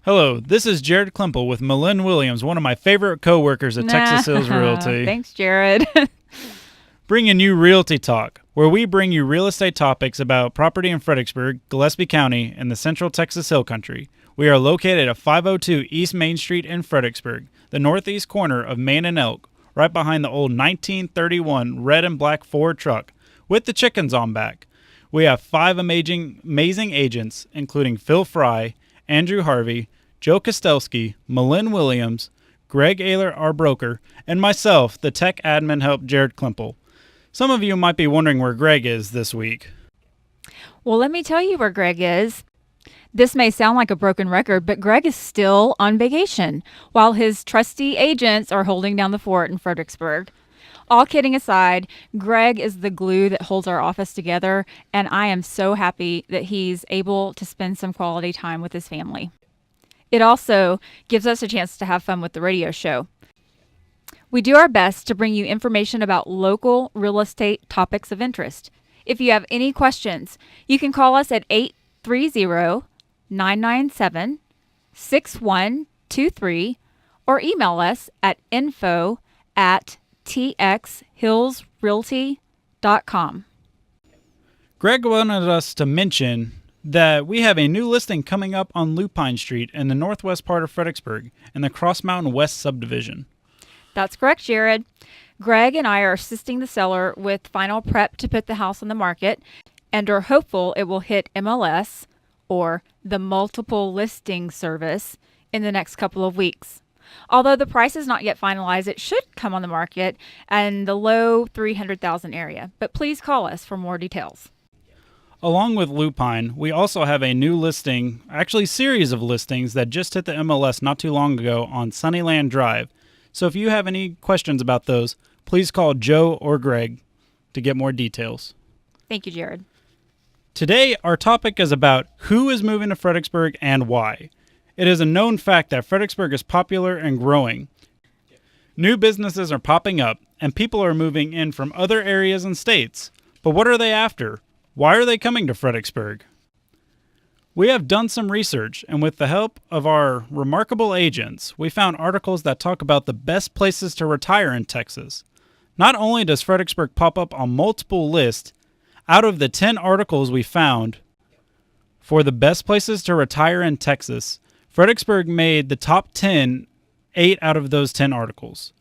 Hello, this is Jared Klimple with Malin Williams, one of my favorite co-workers at Texas Hills Realty. Thanks, Jared. Bringing you Realty Talk, where we bring you real estate topics about property in Fredericksburg, Gillespie County, and the central Texas Hill Country. We are located at 502 East Main Street in Fredericksburg, the northeast corner of Main and Elk, right behind the old 1931 red and black Ford truck with the chickens on back. We have 5 amazing agents, including Phil Fry, Andrew Harvey, Joe Kostelski, Malin Williams, Greg Ayler, our broker, and myself, the tech admin help, Jared Klimple. Some of you might be wondering where Greg is this week. Well, let me tell you where Greg is. This may sound like a broken record, but Greg is still on vacation while his trusty agents are holding down the fort in Fredericksburg. All kidding aside, Greg is the glue that holds our office together, and I am so happy that he's able to spend some quality time with his family. It also gives us a chance to have fun with the radio show. We do our best to bring you information about local real estate topics of interest. If you have any questions, you can call us at 830-997-6123 or email us at info@txhillsrealty.com. Greg wanted us to mention that we have a new listing coming up on Lupine Street in the northwest part of Fredericksburg in the Cross Mountain West subdivision. That's correct, Jared. Greg and I are assisting the seller with final prep to put the house on the market and are hopeful it will hit MLS, or the multiple listing service, in the next couple of weeks. Although the price is not yet finalized, it should come on the market in the low $300,000 area. But please call us for more details. Along with Lupine, we also have a new listing, actually series of listings that just hit the MLS not too long ago on Sunnyland Drive. So if you have any questions about those, please call Joe or Greg to get more details. Thank you, Jared. Today, our topic is about who is moving to Fredericksburg and why. It is a known fact that Fredericksburg is popular and growing. New businesses are popping up, and people are moving in from other areas and states. But what are they after? Why are they coming to Fredericksburg? We have done some research, and with the help of our remarkable agents, we found articles that talk about the best places to retire in Texas. Not only does Fredericksburg pop up on multiple lists, out of the 10 articles we found for the best places to retire in Texas, Fredericksburg made the top 10, 8 out of those 10 articles.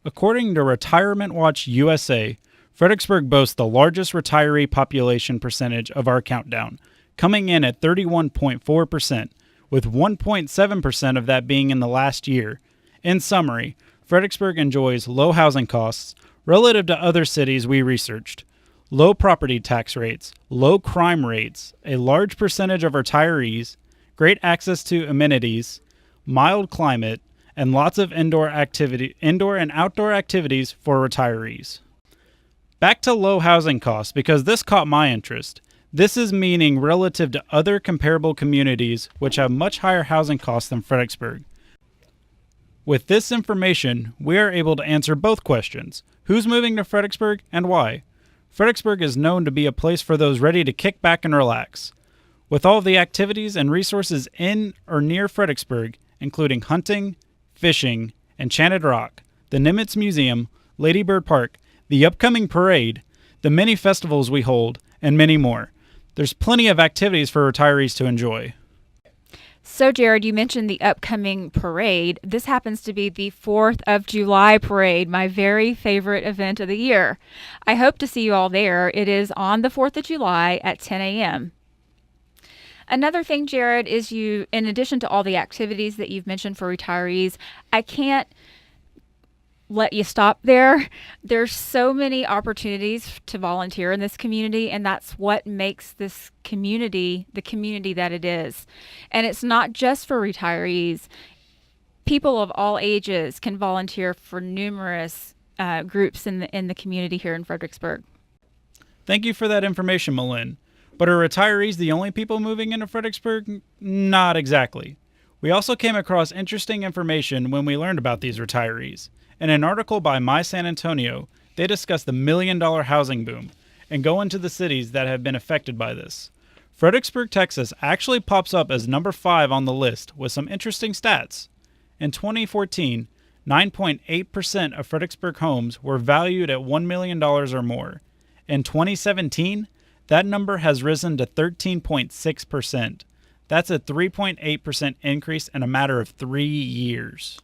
According to Retirement Watch USA, Fredericksburg boasts the largest retiree population percentage of our countdown, coming in at 31.4%, with 1.7% of that being in the last year. In summary, Fredericksburg enjoys low housing costs relative to other cities we researched, low property tax rates, low crime rates, a large percentage of retirees, great access to amenities, mild climate, and lots of indoor and outdoor activities for retirees. Back to low housing costs, because this caught my interest. This is meaning relative to other comparable communities which have much higher housing costs than Fredericksburg. With this information, we are able to answer both questions. Who's moving to Fredericksburg and why? Fredericksburg is known to be a place for those ready to kick back and relax. With all of the activities and resources in or near Fredericksburg, including hunting, fishing, Enchanted Rock, the Nimitz Museum, Lady Bird Park, the upcoming parade, the many festivals we hold, and many more, there's plenty of activities for retirees to enjoy. So, Jared, you mentioned the upcoming parade. This happens to be the 4th of July parade, my very favorite event of the year. I hope to see you all there. It is on the 4th of July at 10 a.m. Another thing, Jared, is in addition to all the activities that you've mentioned for retirees, I can't let you stop there. There's so many opportunities to volunteer in this community, and that's what makes this community the community that it is. And it's not just for retirees. People of all ages can volunteer for numerous groups in the community here in Fredericksburg. Thank you for that information, Malin. But are retirees the only people moving into Fredericksburg? Not exactly. We also came across interesting information when we learned about these retirees. In an article by My San Antonio, they discuss the $1 million housing boom and go into the cities that have been affected by this. Fredericksburg, Texas actually pops up as number 5 on the list with some interesting stats. In 2014, 9.8% of Fredericksburg homes were valued at $1 million or more. In 2017, that number has risen to 13.6%. That's a 3.8% increase in a matter of 3 years.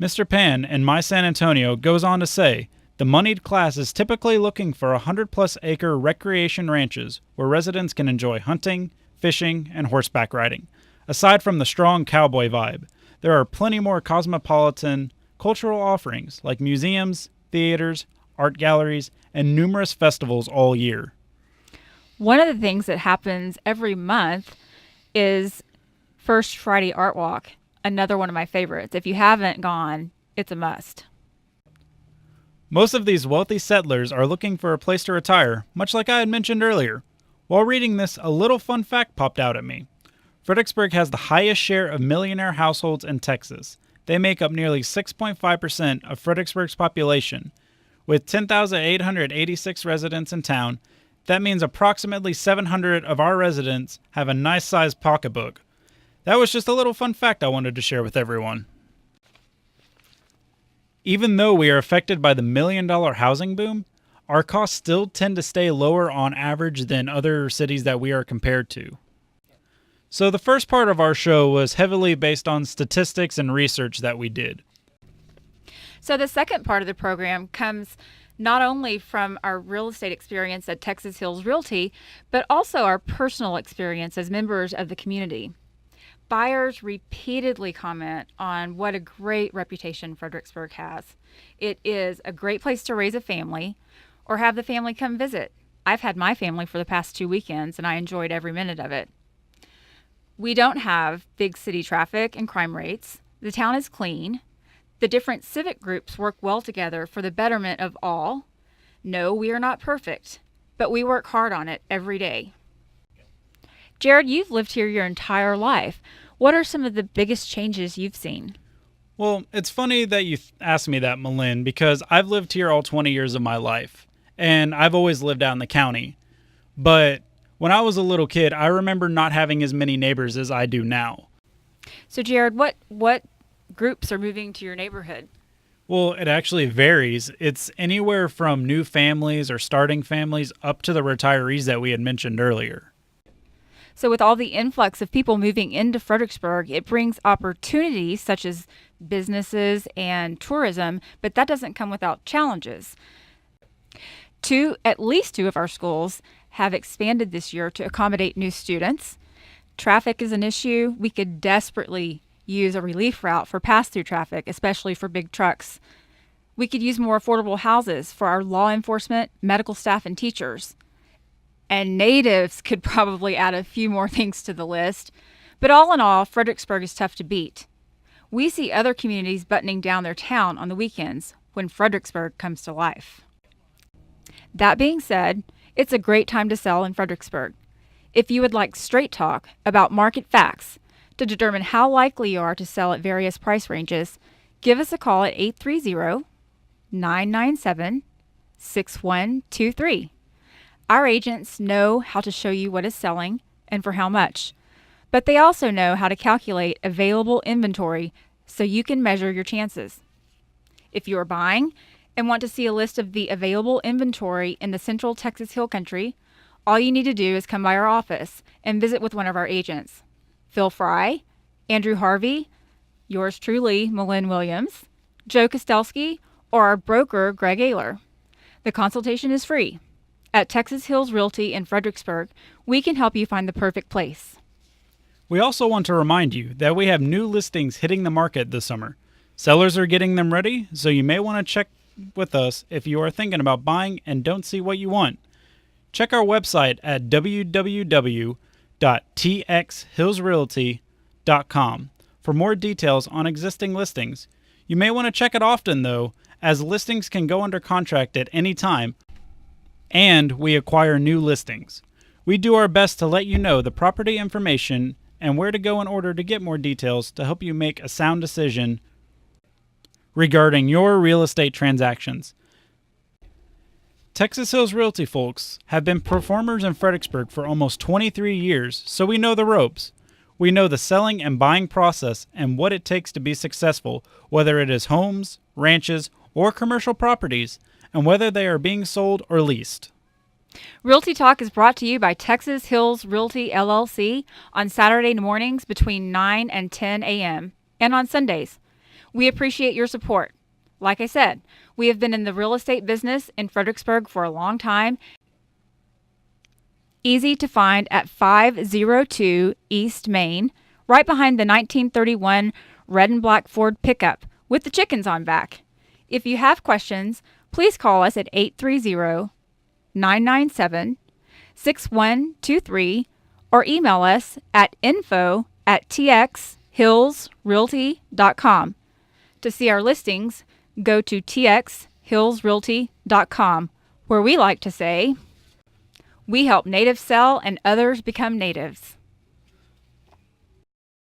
Mr. Pan in My San Antonio goes on to say, the moneyed class is typically looking for 100-plus acre recreation ranches where residents can enjoy hunting, fishing, and horseback riding. Aside from the strong cowboy vibe, there are plenty more cosmopolitan, cultural offerings like museums, theaters, art galleries, and numerous festivals all year. One of the things that happens every month is First Friday Art Walk, another one of my favorites. If you haven't gone, it's a must. Most of these wealthy settlers are looking for a place to retire, much like I had mentioned earlier. While reading this, a little fun fact popped out at me. Fredericksburg has the highest share of millionaire households in Texas. They make up nearly 6.5% of Fredericksburg's population. With 10,886 residents in town, that means approximately 700 of our residents have a nice-sized pocketbook. That was just a little fun fact I wanted to share with everyone. Even though we are affected by the million-dollar housing boom, our costs still tend to stay lower on average than other cities that we are compared to. So the first part of our show was heavily based on statistics and research that we did. So the second part of the program comes not only from our real estate experience at Texas Hills Realty, but also our personal experience as members of the community. Buyers repeatedly comment on what a great reputation Fredericksburg has. It is a great place to raise a family or have the family come visit. I've had my family for the past 2 weekends and I enjoyed every minute of it. We don't have big city traffic and crime rates. The town is clean. The different civic groups work well together for the betterment of all. No, we are not perfect, but we work hard on it every day. Jared, you've lived here your entire life. What are some of the biggest changes you've seen? Well, it's funny that you asked me that, Malin, because I've lived here all 20 years of my life, and I've always lived out in the county. But when I was a little kid, I remember not having as many neighbors as I do now. So, Jared, what groups are moving to your neighborhood? Well, it actually varies. It's anywhere from new families or starting families up to the retirees that we had mentioned earlier. So with all the influx of people moving into Fredericksburg, it brings opportunities such as businesses and tourism, but that doesn't come without challenges. At least two of our schools have expanded this year to accommodate new students. Traffic is an issue. We could desperately use a relief route for pass-through traffic, especially for big trucks. We could use more affordable houses for our law enforcement, medical staff, and teachers. And natives could probably add a few more things to the list. But all in all, Fredericksburg is tough to beat. We see other communities buttoning down their town on the weekends when Fredericksburg comes to life. That being said, it's a great time to sell in Fredericksburg. If you would like straight talk about market facts to determine how likely you are to sell at various price ranges, give us a call at 830-997-6123. Our agents know how to show you what is selling and for how much, but they also know how to calculate available inventory so you can measure your chances. If you are buying and want to see a list of the available inventory in the Central Texas Hill Country, all you need to do is come by our office and visit with one of our agents. Phil Fry, Andrew Harvey, yours truly, Malin Williams, Joe Kostelski, or our broker, Greg Ayler. The consultation is free. At Texas Hills Realty in Fredericksburg, we can help you find the perfect place. We also want to remind you that we have new listings hitting the market this summer. Sellers are getting them ready, so you may want to check with us if you are thinking about buying and don't see what you want. Check our website at www.txhillsrealty.com for more details on existing listings. You may want to check it often, though, as listings can go under contract at any time, and we acquire new listings. We do our best to let you know the property information and where to go in order to get more details to help you make a sound decision regarding your real estate transactions. Texas Hills Realty folks have been performers in Fredericksburg for almost 23 years, so we know the ropes. We know the selling and buying process and what it takes to be successful, whether it is homes, ranches, or commercial properties, and whether they are being sold or leased. Realty Talk is brought to you by Texas Hills Realty LLC on Saturday mornings between 9 and 10 a.m. and on Sundays. We appreciate your support. Like I said, we have been in the real estate business in Fredericksburg for a long time. Easy to find at 502 East Main, right behind the 1931 red and black Ford pickup with the chickens on back. If you have questions, please call us at 830-997-6123 or email us at info@txhillsrealty.com. To see our listings, go to txhillsrealty.com, where we like to say, we help natives sell and others become natives.